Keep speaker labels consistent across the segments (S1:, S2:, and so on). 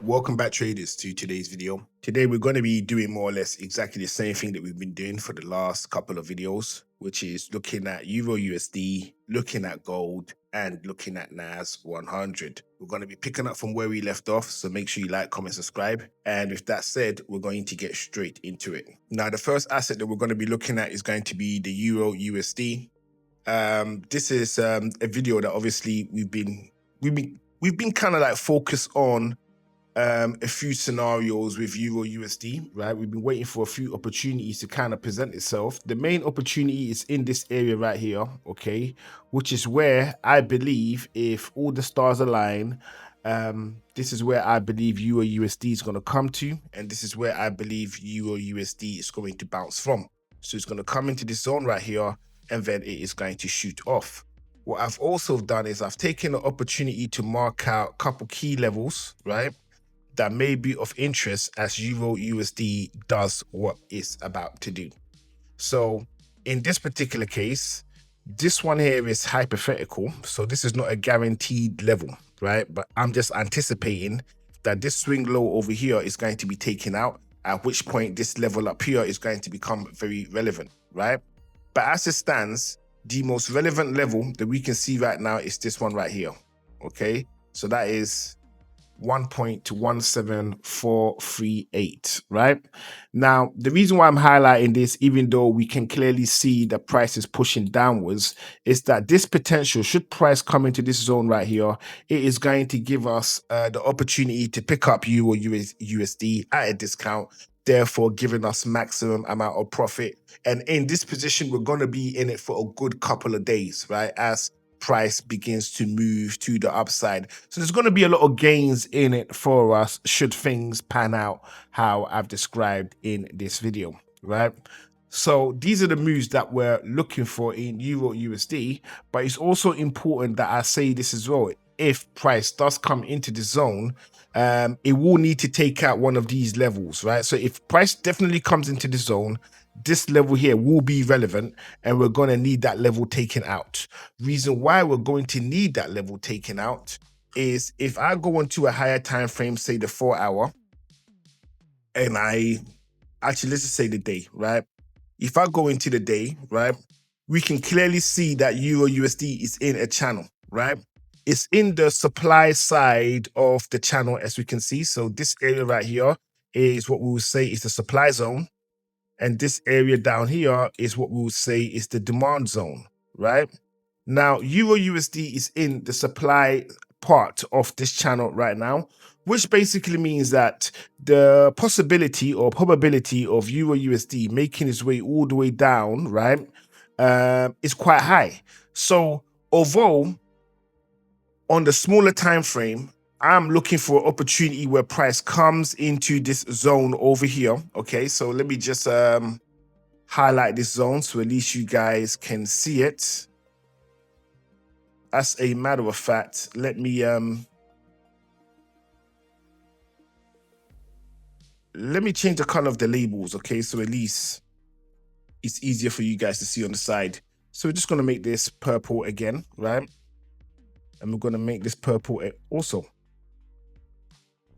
S1: Welcome back, traders, to today's video. Today we're going to be doing more or less exactly the same thing that we've been doing for the last couple of videos, which is looking at EURUSD, looking at gold, and looking at NAS100. We're going to be picking up from where we left off, so make sure you like, comment, subscribe. And with that said, we're going to get straight into it. Now, the first asset that we're going to be looking at is going to be the EURUSD. This is a video that obviously we've been kind of like focused on a few scenarios with EURUSD, right? We've been waiting for a few opportunities to kind of present itself. The main opportunity is in this area right here, okay, which is where I believe if all the stars align, this is where I believe EURUSD is going to come to, and this is where I believe EURUSD is going to bounce from. So it's going to come into this zone right here, and then it is going to shoot off. What I've also done is I've taken the opportunity to mark out a couple key levels, right, that may be of interest as EURUSD does what it's about to do. So in this particular case, this one here is hypothetical. So this is not a guaranteed level, right? But I'm just anticipating that this swing low over here is going to be taken out, at which point this level up here is going to become very relevant, right? But as it stands, the most relevant level that we can see right now is this one right here, okay? So that is 1.17438, right? Now, the reason why I'm highlighting this, even though we can clearly see the price is pushing downwards, is that this potential, should price come into this zone right here, it is going to give us the opportunity to pick up EURUSD at a discount, therefore giving us maximum amount of profit. And in this position, we're going to be in it for a good couple of days, right? As price begins to move to the upside. So there's going to be a lot of gains in it for us should things pan out how I've described in this video, right? So these are the moves that we're looking for in EURUSD, but it's also important that I say this as well. If price does come into the zone, it will need to take out one of these levels, right? So if price definitely comes into the zone, this level here will be relevant, and we're going to need that level taken out. Reason why we're going to need that level taken out is if I go into a higher time frame, say the 4 hour, and let's just say the day, right? If I go into the day, right, we can clearly see that EURUSD is in a channel, right? It's in the supply side of the channel, as we can see. So this area right here is what we will say is the supply zone. And this area down here is what we will say is the demand zone, right? Now, EURUSD is in the supply part of this channel right now, which basically means that the possibility or probability of EURUSD making its way all the way down, right, is quite high. So although on the smaller time frame, I'm looking for an opportunity where price comes into this zone over here. Okay, so let me just highlight this zone so at least you guys can see it. As a matter of fact, let me change the color of the labels, okay, so at least it's easier for you guys to see on the side. So we're just going to make this purple again, right? And we're going to make this purple also.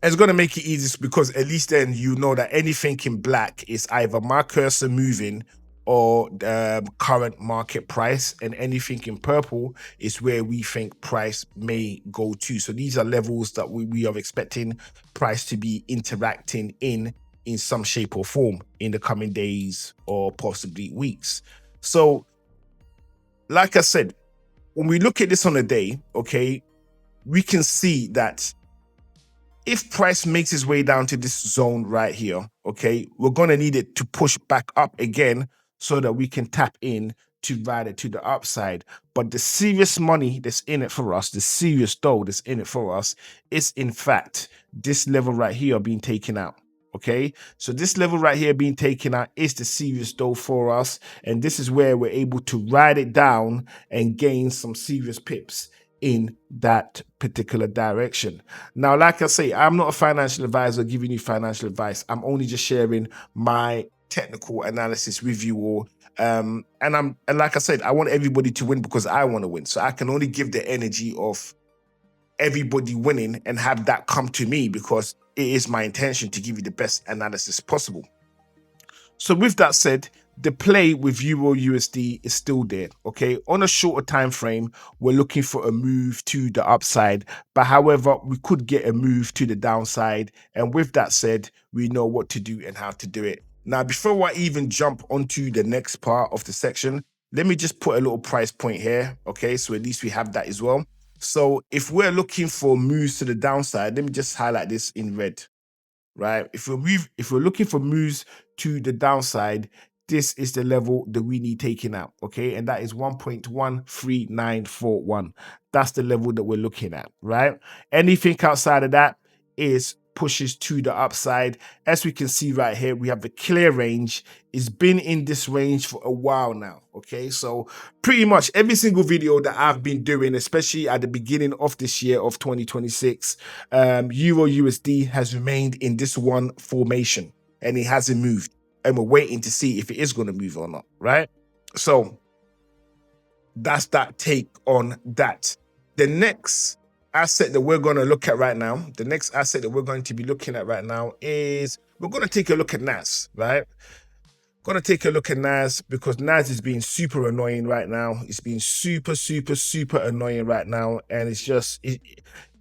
S1: It's going to make it easy because at least then you know that anything in black is either my cursor moving or the current market price, and anything in purple is where we think price may go to. So these are levels that we are expecting price to be interacting in some shape or form in the coming days or possibly weeks. So like I said, when we look at this on a day, okay, we can see that if price makes its way down to this zone right here, okay, we're going to need it to push back up again so that we can tap in to ride it to the upside. But the serious money that's in it for us, the serious dough that's in it for us, is in fact this level right here being taken out. Okay, so this level right here being taken out is the serious dough for us, and this is where we're able to ride it down and gain some serious pips in that particular direction. Now, like I say, I'm not a financial advisor giving you financial advice. I'm only just sharing my technical analysis with you all. And like I said, I want everybody to win because I want to win. So I can only give the energy of everybody winning and have that come to me, because it is my intention to give you the best analysis possible. So with that said, the play with Euro USD is still there. Okay, on a shorter time frame, we're looking for a move to the upside, but however, we could get a move to the downside. And with that said, we know what to do and how to do it. Now, before I even jump onto the next part of the section, let me just put a little price point here. Okay, so at least we have that as well. So if we're looking for moves to the downside, let me just highlight this in red. Right, if we're looking for moves to the downside, this is the level that we need taking out. Okay, and that is 1.13941. That's the level that we're looking at. Right, anything outside of that is pushes to the upside. As we can see right here, we have the clear range. It's been in this range for a while now. Okay, so pretty much every single video that I've been doing, especially at the beginning of this year of 2026, Euro USD has remained in this one formation and it hasn't moved, and we're waiting to see if it is going to move or not. Right, so that's that take on that. The next asset that we're going to look at right now, the next asset that we're going to be looking at right now is we're going to take a look at NAS, right? Going to take a look at NAS because NAS is being super annoying right now. It's being super annoying right now. And it's just,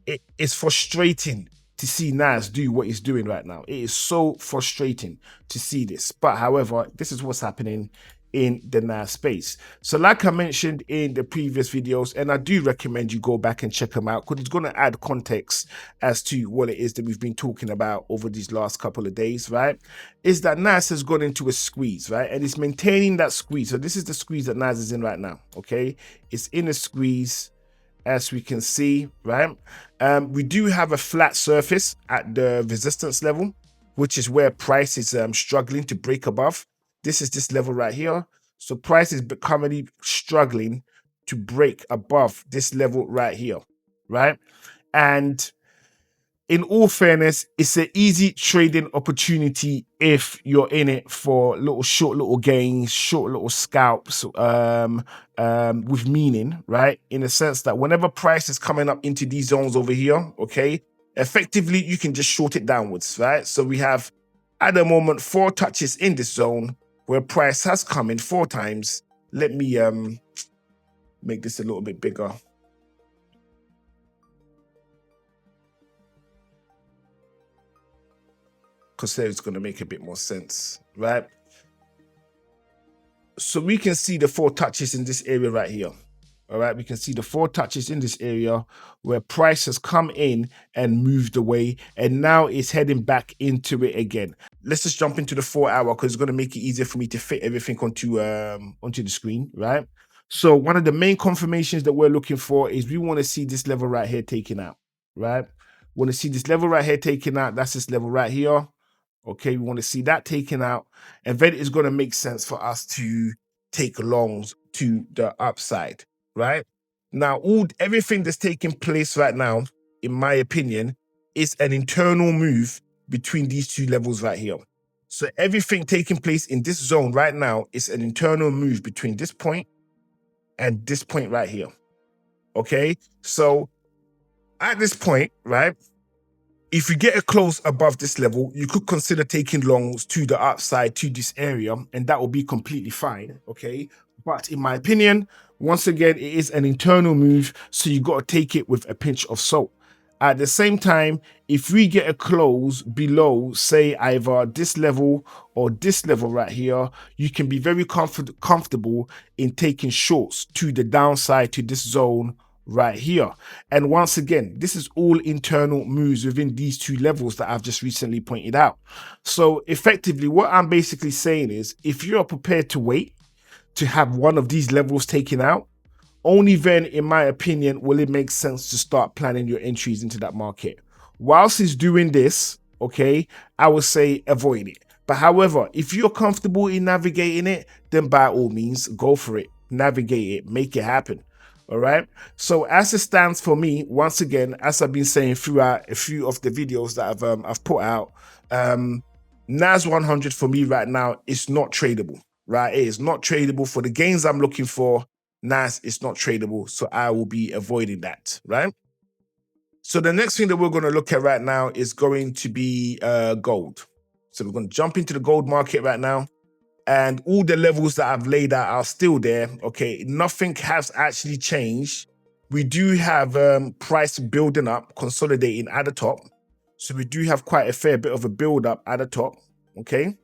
S1: it's frustrating to see NAS do what it's doing right now. It is so frustrating to see this. But however, this is what's happening in the NAS space. So like I mentioned in the previous videos, and I do recommend you go back and check them out because it's going to add context as to what it is that we've been talking about over these last couple of days, right? Is that NAS has gone into a squeeze, right? And it's maintaining that squeeze. So this is the squeeze that NAS is in right now, okay? It's in a squeeze, as we can see, right? We do have a flat surface at the resistance level, which is where price is struggling to break above. This is this level right here. So price is currently struggling to break above this level right here, right? And in all fairness, it's an easy trading opportunity if you're in it for short little gains, short little scalps, with meaning, right? In the sense that whenever price is coming up into these zones over here, okay, effectively you can just short it downwards, right? So we have at the moment 4 touches in this zone where price has come in 4 times. Let me make this a little bit bigger. Because there it's going to make a bit more sense, right? So we can see the 4 touches in this area right here. All right, we can see the 4 touches in this area where price has come in and moved away, and now it's heading back into it again. Let's just jump into the 4 hour because it's going to make it easier for me to fit everything onto the screen, right? So one of the main confirmations that we're looking for is we want to see this level right here taken out, right? We want to see this level right here taken out. That's this level right here. Okay, we want to see that taken out, and then it's going to make sense for us to take longs to the upside. Right now, everything that's taking place right now, in my opinion, is an internal move between these 2 levels right here. So everything taking place in this zone right now is an internal move between this point and this point right here. Okay, so at this point, right, if you get a close above this level, you could consider taking longs to the upside to this area, and that will be completely fine. Okay, but in my opinion, once again, it is an internal move, so you got to take it with a pinch of salt. At the same time, if we get a close below, say either this level or this level right here, you can be very comfortable in taking shorts to the downside to this zone right here. And once again, this is all internal moves within these 2 levels that I've just recently pointed out. So effectively, what I'm basically saying is, if you're prepared to wait to have one of these levels taken out, only then, in my opinion, will it make sense to start planning your entries into that market. Whilst it's doing this, okay, I would say avoid it. But however, if you're comfortable in navigating it, then by all means, go for it. Navigate it, make it happen. All right. So as it stands for me, once again, as I've been saying throughout a few of the videos that I've put out, NAS100 for me right now is not tradable. Right, it is not tradable for the gains I'm looking for. NAS is not tradable, so I will be avoiding that. Right. So the next thing that we're going to look at right now is going to be gold. So we're going to jump into the gold market right now. And all the levels that I've laid out are still there. Okay, nothing has actually changed. We do have price building up, consolidating at the top. So we do have quite a fair bit of a build up at the top. Okay.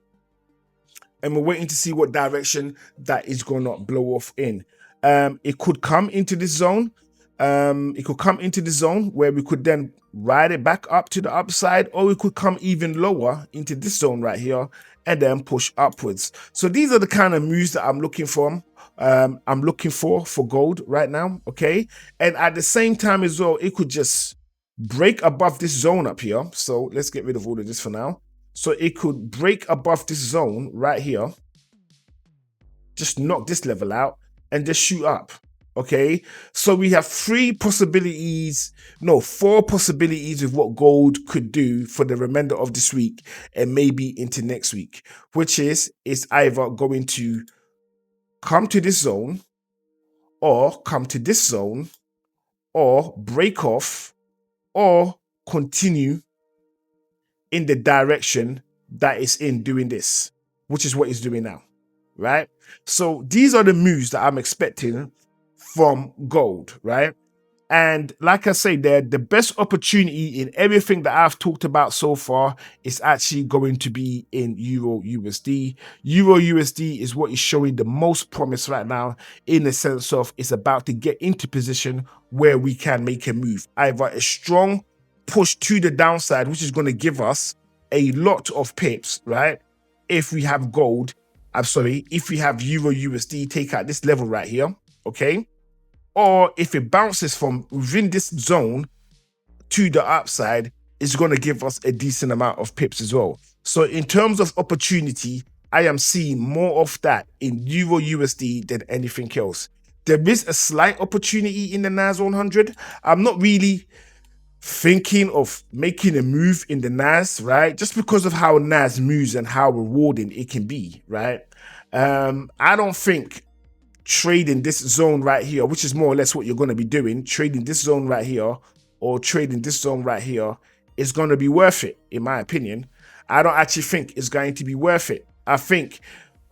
S1: And we're waiting to see what direction that is going to blow off in. It could come into this zone. It could come into the zone where we could then ride it back up to the upside, or we could come even lower into this zone right here and then push upwards. So these are the kind of moves that I'm looking for. I'm looking for gold right now. Okay. And at the same time as well, it could just break above this zone up here. So let's get rid of all of this for now. So it could break above this zone right here, just knock this level out and just shoot up. Okay, so we have four possibilities of what gold could do for the remainder of this week and maybe into next week, which is either going to come to this zone or come to this zone or break off or continue in the direction that it's in doing this, which is what it's doing now, right? So these are the moves that I'm expecting from gold, right? And like I say, the best opportunity in everything that I've talked about so far is actually going to be in EURUSD. EURUSD is what is showing the most promise right now, in the sense of it's about to get into position where we can make a move, either a strong push to the downside, which is going to give us a lot of pips, right? If we have if we have EURUSD take out this level right here, okay? Or if it bounces from within this zone to the upside, it's going to give us a decent amount of pips as well. So in terms of opportunity, I am seeing more of that in EURUSD than anything else. There is a slight opportunity in the NAS100. I'm not really thinking of making a move in the NAS, right? Just because of how NAS moves and how rewarding it can be, right? I don't think trading this zone right here, which is more or less what you're going to be doing, trading this zone right here or trading this zone right here, is going to be worth it, in my opinion. I don't actually think it's going to be worth it. I think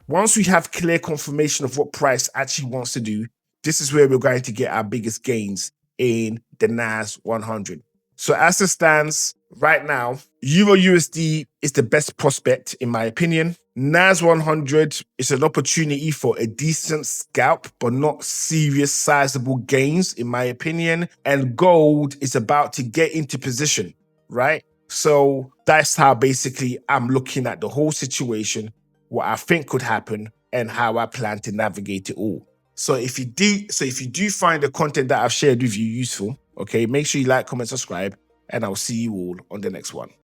S1: once we have clear confirmation of what price actually wants to do, this is where we're going to get our biggest gains in the NAS100. So as it stands right now, EURUSD is the best prospect, in my opinion. NAS100 is an opportunity for a decent scalp, but not serious sizable gains, in my opinion. And gold is about to get into position, right? So that's how basically I'm looking at the whole situation, what I think could happen, and how I plan to navigate it all. So if you do find the content that I've shared with you useful, okay, make sure you like, comment, subscribe, and I'll see you all on the next one.